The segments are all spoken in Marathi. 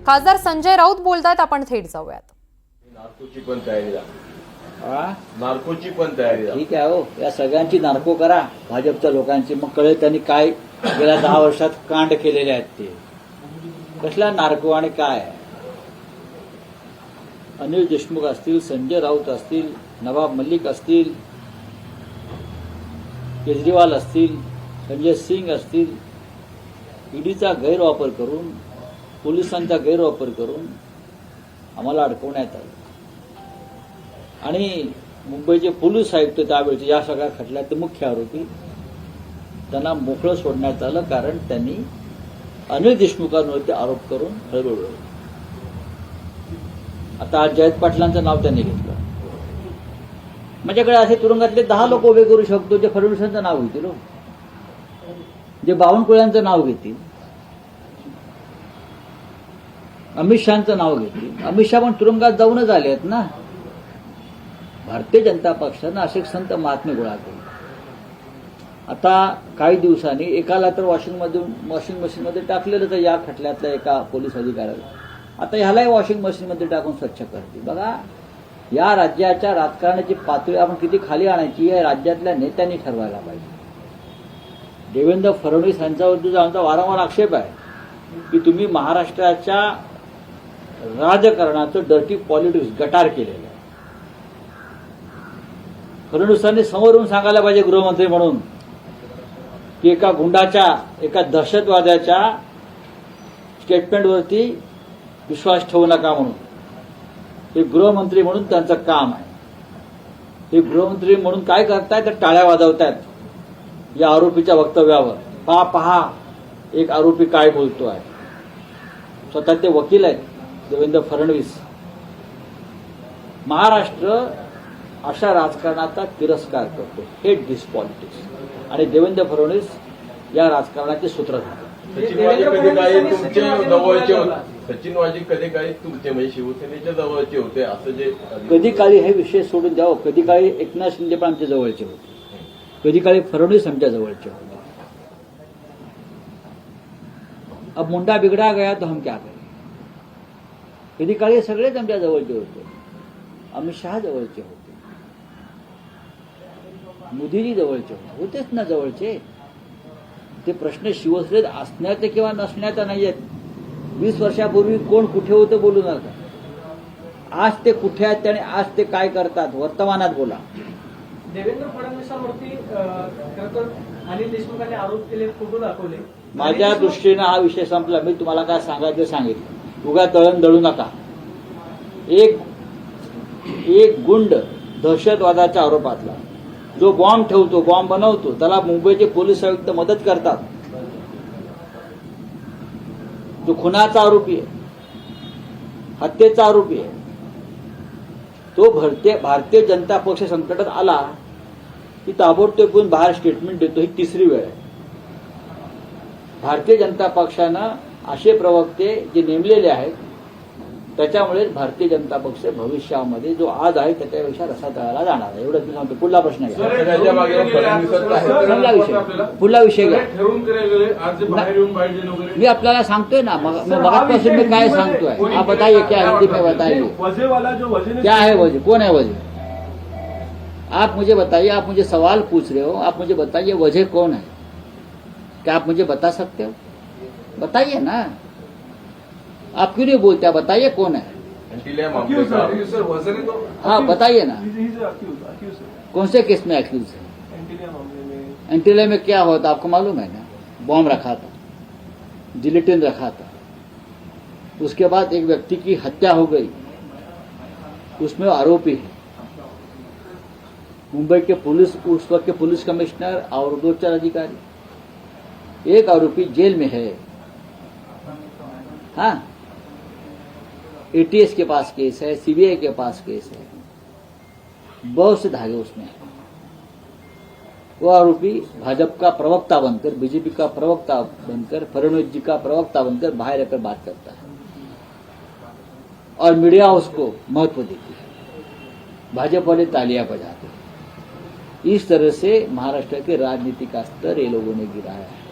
खासदार संजय राऊत बोलतायत, आपण थेट जाऊयात. नार्कोची पण तयारी नार्कोची पण तयारी ठीक आहे हो, या सगळ्यांची नार्को करा भाजपच्या लोकांची, मग कळेल त्यांनी काय गेल्या 10 वर्षात कांड केलेले आहेत ते. कसला नार्को आणि काय. अनिल देशमुख असतील, संजय राऊत असतील, नवाब मलिक असतील, केजरीवाल असतील, संजय सिंग असतील, ईडीचा गैरवापर करून, पोलिसांचा गैरवापर करून आम्हाला अडकवण्यात आलं. आणि मुंबईचे पोलीस आयुक्त त्यावेळेचे या सगळ्या खटल्याचे मुख्य आरोपी त्यांना मोकळं सोडण्यात आलं, कारण त्यांनी अनिल देशमुखांवरती आरोप करून हळवळलं. आता आज जयंत पाटलांचं नाव त्यांनी घेतलं. माझ्याकडे असे तुरुंगातले 10 लोक उभे करू शकतो जे फडणवीसांचं नाव घेतील, जे बावनकुळ्यांचं नाव घेतील, अमित शहाचं नाव घेतील. अमित शहा पण तुरुंगात जाऊनच आले आहेत ना. भारतीय जनता पक्षानं असे संत महात्मे गोळा केले. आता काही दिवसांनी एकाला तर वॉशिंग मशीनमध्ये टाकलेलं तर या खटल्यातल्या एका पोलीस अधिकाऱ्याला, आता ह्यालाही वॉशिंग मशीनमध्ये टाकून स्वच्छ करते. बघा, या राज्याच्या राजकारणाची पातळी आपण किती खाली आणायची या राज्यातल्या नेत्यांनी ठरवायला पाहिजे. देवेंद्र फडणवीस यांच्यावरती जो आमचा वारंवार आक्षेप आहे की तुम्ही महाराष्ट्राच्या राजकारणाचं डर्टी पॉलिटिक्स गटार केलेलं आहे. फडणवीसांनी समोरून सांगायला पाहिजे गृहमंत्री म्हणून की एका गुंडाच्या, एका दहशतवाद्याच्या स्टेटमेंटवरती विश्वास ठेवू नका म्हणून. हे गृहमंत्री म्हणून त्यांचं काम आहे. हे गृहमंत्री म्हणून काय करतायत तर टाळ्या वाजवतायत या आरोपीच्या वक्तव्यावर. पहा एक आरोपी काय बोलतोय. स्वतः ते वकील आहेत देवेंद्र फडणवीस. महाराष्ट्र अशा राजकारणाचा तिरस्कार करतो, हेट दिस पॉलिटिक्स, आणि देवेंद्र फडणवीस या राजकारणाचे सूत्रधार. सचिनवाजी कधी काही तुमचे जवळचे होते, सचिनवाजी कधी काही तुमचे म्हणजे शिवसेनेच्या जवळचे होते असं जे कधी काळी हे विषय सोडून द्यावं. कधी काळी एकनाथ शिंदे पण आमच्या जवळचे होते, कधी काळी फडणवीस आमच्या जवळचे होते. अब मुंडा बिगड़ा गया तो हम क्या करें. कधी काळी सगळेच आमच्या जवळचे होते. अमित शहा जवळचे होते, मोदीजी जवळचे होतेच ना जवळचे. ते प्रश्न शिवसेनेत असण्याचे किंवा नसण्याचा नाही आहेत. 20 वर्षापूर्वी कोण कुठे होतं बोलू नका. आज ते कुठे आहेत आणि आज ते काय करतात वर्तमानात बोला. देवेंद्र फडणवीसांवरती खरं तर अनिल देशमुखांनी आरोप केले, फोटो दाखवले. माझ्या दृष्टीनं हा विषय संपला. मी तुम्हाला काय सांगायचं सांगितलं. उगा तळण दळू नका. एक गुंड दहशतवादाच्या आरोपातला जो बॉम्ब ठेवतो, बॉम्ब बनवतो, त्याला मुंबईचे पोलीस आयुक्त मदत करतात. जो खुनाचा आरोपी आहे, हत्येचा आरोपी आहे, तो भारतीय जनता पक्ष संकटात आला की ताबडतोब येऊन बाहेर स्टेटमेंट देतो. ही 3री वेळ आहे. भारतीय जनता पक्षानं असे प्रवक्ते जे नेमलेले आहेत, त्याच्यामुळे भारतीय जनता पक्ष भविष्यामध्ये जो आज आहे त्याच्यापेक्षा रसा तळाला जाणार आहे. एवढंच मी सांगतो. पुढला प्रश्न घ्या. पुढला विषय घ्या. मी आपल्याला सांगतोय ना, मगापासून मी काय सांगतोय. आप बताइए क्या हिंदी में बताइए क्या है वजह, कौन है वजह. आप मुझे बताइए. आप मुझे सवाल पूछ रहे हो, आप मुझे बताइए वजह कौन है. क्या आप मुझे बता सकते हो. बताइए ना. आप क्यों नहीं बोलते. बताइए कौन है. हाँ बताइए ना. कौन से केस में एक्यूज है. एंटीलिया में क्या हुआ था आपको मालूम है ना. बॉम्ब रखा था, जिलेटिन रखा था. उसके बाद एक व्यक्ति की हत्या हो गई, उसमें आरोपी है. मुंबई के पुलिस, उस वक्त के पुलिस कमिश्नर और 2-4 अधिकारी. एक आरोपी जेल में है. हाँ, एटीएस के पास केस है, सीबीआई के पास केस है, बहुत से धागे उसमें है. वो आरोपी भाजपा का प्रवक्ता बनकर, बीजेपी का प्रवक्ता बनकर, फडणवीस जी का प्रवक्ता बनकर बाहर आकर बात करता है और मीडिया उसको महत्व देती है. भाजपा वाले तालियां बजाते हैं. इस तरह से महाराष्ट्र के राजनीति का स्तर ये लोगों ने गिराया है.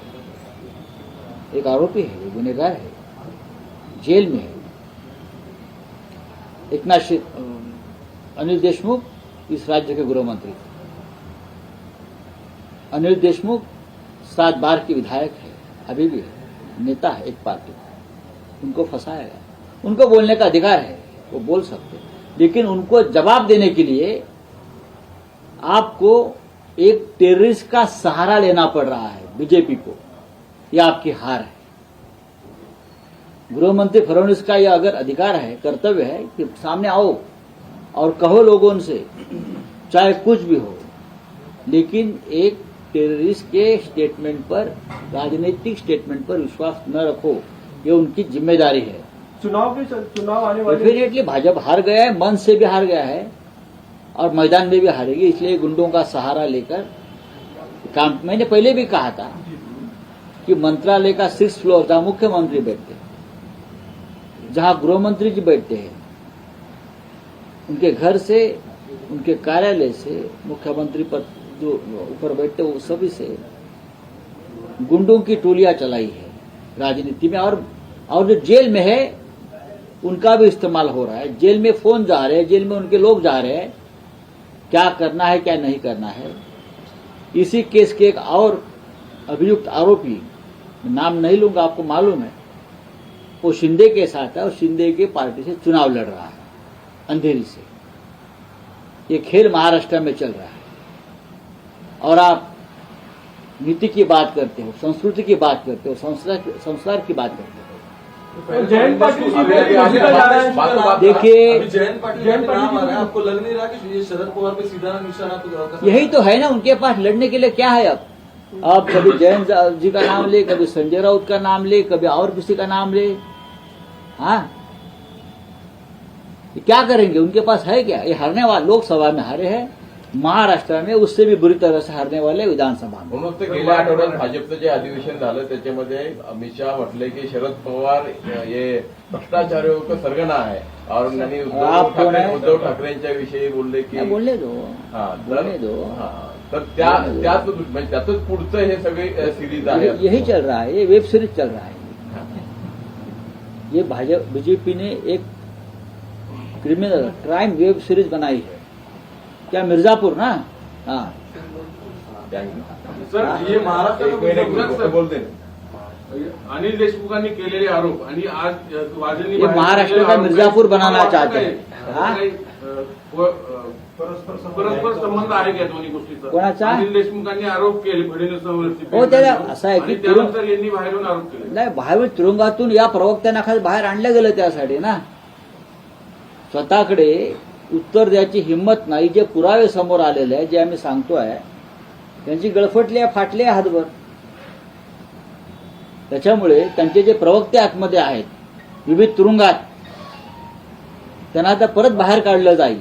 एक आरोपी है, गुनहगार है, जेल में है. अनिल देशमुख इस राज्य के गृह मंत्री थे। अनिल देशमुख 7 बार के विधायक है, अभी भी है, नेता है एक पार्टी का। उनको फंसाया गया। उनको बोलने का अधिकार है, वो बोल सकते हैं, लेकिन उनको जवाब देने के लिए आपको एक टेररिस्ट का सहारा लेना पड़ रहा है बीजेपी को। यह आपकी हार है। गृह मंत्री फडणवीस का यह अगर अधिकार है, कर्तव्य है कि सामने आओ और कहो लोगों से, चाहे कुछ भी हो, लेकिन एक टेररिस्ट के स्टेटमेंट पर, राजनीतिक स्टेटमेंट पर विश्वास न रखो, ये उनकी जिम्मेदारी है। चुनाव आने वाले डेफिनेटली भाजपा हार गया है, मन से भी हार गया है और मैदान में भी हारेगी, इसलिए गुंडों का सहारा लेकर काम। मैंने पहले भी कहा था कि मंत्रालय का 6th फ्लोर जहां मुख्यमंत्री बैठते हैं, जहां गृह मंत्री जी बैठते हैं, उनके घर से, उनके कार्यालय से, मुख्यमंत्री पर जो ऊपर बैठते वो सभी से गुंडों की टोलियां चलाई है राजनीति में। और जो जेल में है उनका भी इस्तेमाल हो रहा है। जेल में फोन जा रहे हैं, जेल में उनके लोग जा रहे हैं, क्या करना है क्या नहीं करना है। इसी केस के एक और अभियुक्त आरोपी, नाम नहीं लूंगा, आपको मालूम है, वो शिंदे के साथ है और शिंदे के पार्टी से चुनाव लड़ रहा है अंधेरी से। ये खेल महाराष्ट्र में चल रहा है और आप नीति की बात करते हो, संस्कृति की बात करते हो, संस्कार की बात करते हो। जयंत पाटिल देखिए, जयंत पाटिल के नाम आ रहा है, आपको लग नहीं रहा कि ये शरद पवार पे सीधा निशाना तो यही तो है ना उनके पास लड़ने के लिए। क्या है अब कभी जयंत जी का नाम ले, कभी संजय राउत का नाम ले, कभी और किसी का नाम ले। हाँ, क्या करेंगे? उनके पास है क्या? ये हारने वाले, लोकसभा में हारे हैं, महाराष्ट्र में उससे भी बुरी तरह से हारने वाले विधानसभा में। म्हणून तर गेल्या आठवड्यात भाजपचं जे अधिवेशन झालं त्याच्यामध्ये अमित शहा म्हटले की शरद पवार हे भ्रष्टाचारियों का सरगना आहे और त्यांनी उद्धव ठाकरेंच्या विषयी बोलले की बोलने दो, हा बोलने दो। तर त्यातच पुढचं हे सगळे सिरीज आहे। यही चल रहा है, ये वेब सीरीज चल रहा है। ये बीजेपी ने एक क्रिमिनल क्राइम वेब सीरीज बनाई है। क्या मिर्जापुर ना? हाँ सर, हे महाराष्ट्र बोलते अनिल देशमुखांनी केलेले आरोप आणि आज वाजेंनी ये महाराष्ट्र का मिर्जापुर बनाना चाहते हैं। हाँ? परस्पर संबंध आहे का दोन्ही गोष्टीचा? कोणाचा? अनिल देशमुखांनी आरोप केले फडणवीसांवरती। हो, त्याला असं आहे की त्यानंतर यांनी बाहेरून आरोप केले। नाही, बाहेर तुरुंगातून या प्रवक्त्यांना खाली बाहेर आणलं गेलं त्यासाठी ना। स्वतःकडे उत्तर द्यायची हिंमत नाही। जे पुरावे समोर आलेले आहे, जे आम्ही सांगतोय, त्यांची गळफटली आहे, फाटली आहे हातभर। त्याच्यामुळे त्यांचे जे प्रवक्ते आतमध्ये आहेत विविध तुरुंगात, त्यांना आता परत बाहेर काढलं जाईल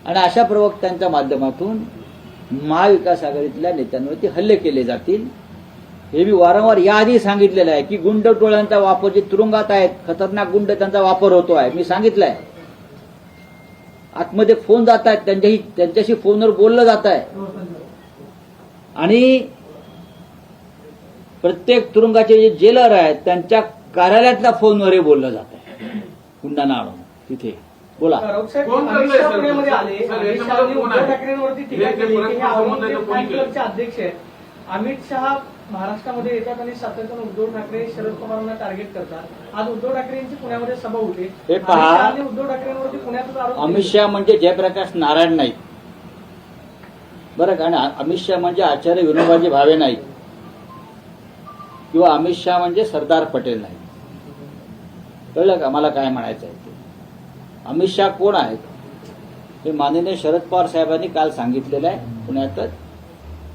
आणि अशा प्रवक्त्यांच्या माध्यमातून महाविकास आघाडीतल्या नेत्यांवरती हल्ले केले जातील। हे मी वारंवार याआधी सांगितलेलं आहे की गुंड टोळ्यांचा वापर, जे तुरुंगात आहेत खतरनाक गुंड, त्यांचा वापर होतो आहे। मी सांगितलंय, आतमध्ये फोन जात आहेत, त्यांच्याशी फोनवर बोललं जात आहे आणि प्रत्येक तुरुंगाचे जे जेलर आहेत त्यांच्या कार्यालयातल्या फोनवरही बोललं जात आहे गुंडांना आणून तिथे। बोला, कोण पुण्यामध्ये आले, अमित शहानी उद्धव ठाकरेंवरती टीका केली की हे औरंगजेब फॅन क्लबचे अध्यक्ष आहेत। अमित शहा महाराष्ट्रामध्ये येतात आणि सातत्याने उद्धव ठाकरे शरद पवारांना टार्गेट करतात। आज उद्धव ठाकरे यांची पुण्यामध्ये सभा होते, हे पहा, उद्धव ठाकरेंवरती पुण्यातच आरोप अमित शहा म्हणजे जयप्रकाश नारायण नाईक, बरं का? आणि अमित शहा म्हणजे आचार्य विनोबाजी भावे नाईक किंवा अमित शहा म्हणजे सरदार पटेल नाही। कळलं का मला काय म्हणायचं आहे ते? अमित शहा कोण आहेत हे माननीय शरद पवार साहेबांनी काल सांगितलेलं आहे पुण्यातच।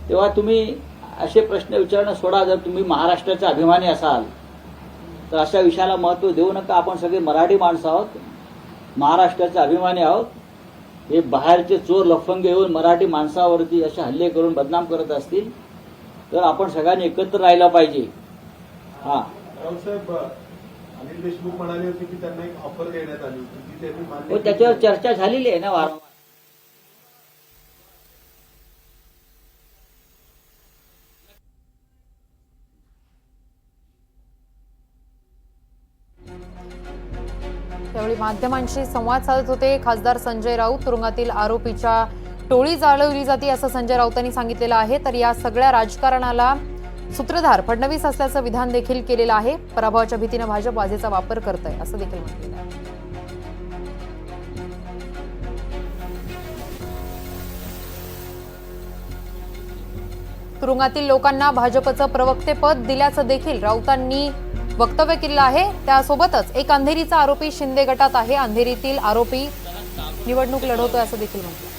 तेव्हा तुम्ही असे प्रश्न विचारणं सोडा। जर तुम्ही महाराष्ट्राचे अभिमानी असाल तर अशा विषयाला महत्त्व देऊ नका। आपण सगळे मराठी माणसं आहोत, महाराष्ट्राचे अभिमानी आहोत। हे बाहेरचे चोर लफंगे येऊन मराठी माणसावरती असे हल्ले करून बदनाम करत असतील तर आपण सगळ्यांनी एकत्र राहायला पाहिजे। हा, रावसाहेब, अनिल देशमुख म्हणाले होते की त्यांना एक ऑफर देण्यात आली होती ती त्यांनी मान्य हो, त्याच्यावर चर्चा झालेली आहे ना वारंवार। त्यावेळी माध्यमांशी संवाद साधत होते खासदार संजय राऊत. तुरुंगातील आरोपीच्या टोळी चालवली जाते असं संजय राऊतांनी सांगितलेलं आहे. तर या सगळ्या राजकारणाला सूत्रधार फडणवीस असल्याचं विधान देखील केलेलं आहे. पराभवाच्या भीतीनं भाजप बाजेचा वापर करत आहे असं देखील म्हटलेलं आहे. तुरुंगातील लोकांना भाजपचं प्रवक्तेपद दिल्याचं देखील राऊतांनी वक्तव्य केलं आहे. त्यासोबतच एक अंधेरीचा आरोपी शिंदे गटात आहे. अंधेरीतील आरोपी निवडणूक लढवतोय असं देखील म्हटलं.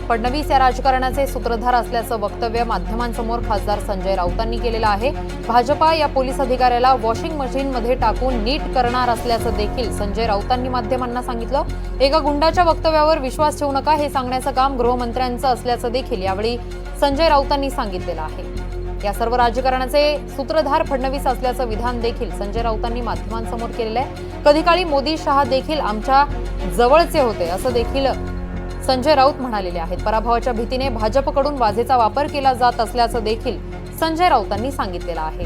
फडणवीस या राजकारणाचे सूत्रधार असल्याचं वक्तव्य माध्यमांसमोर खासदार संजय राऊतांनी केलेलं आहे. भाजपा या पोलीस अधिकाऱ्याला वॉशिंग मशीनमध्ये टाकून नीट करणार असल्याचं देखील संजय राऊतांनी माध्यमांना सांगितलं. एका गुंडाच्या वक्तव्यावर विश्वास ठेवू नका हे सांगण्याचं काम गृहमंत्र्यांचं असल्याचं देखील यावेळी संजय राऊतांनी सांगितलेलं आहे. या सर्व राजकारणाचे सूत्रधार फडणवीस असल्याचं विधान देखील संजय राऊतांनी माध्यमांसमोर केलेलं आहे. कधी काळी मोदी शहा देखील आमच्या जवळचे होते असं देखील संजय राऊत म्हणालेले आहेत. पराभवाच्या भीतीने भाजपकडून बाजेचा वापर केला जात असल्याचं देखील संजय राऊतांनी सांगितलेलं आहे.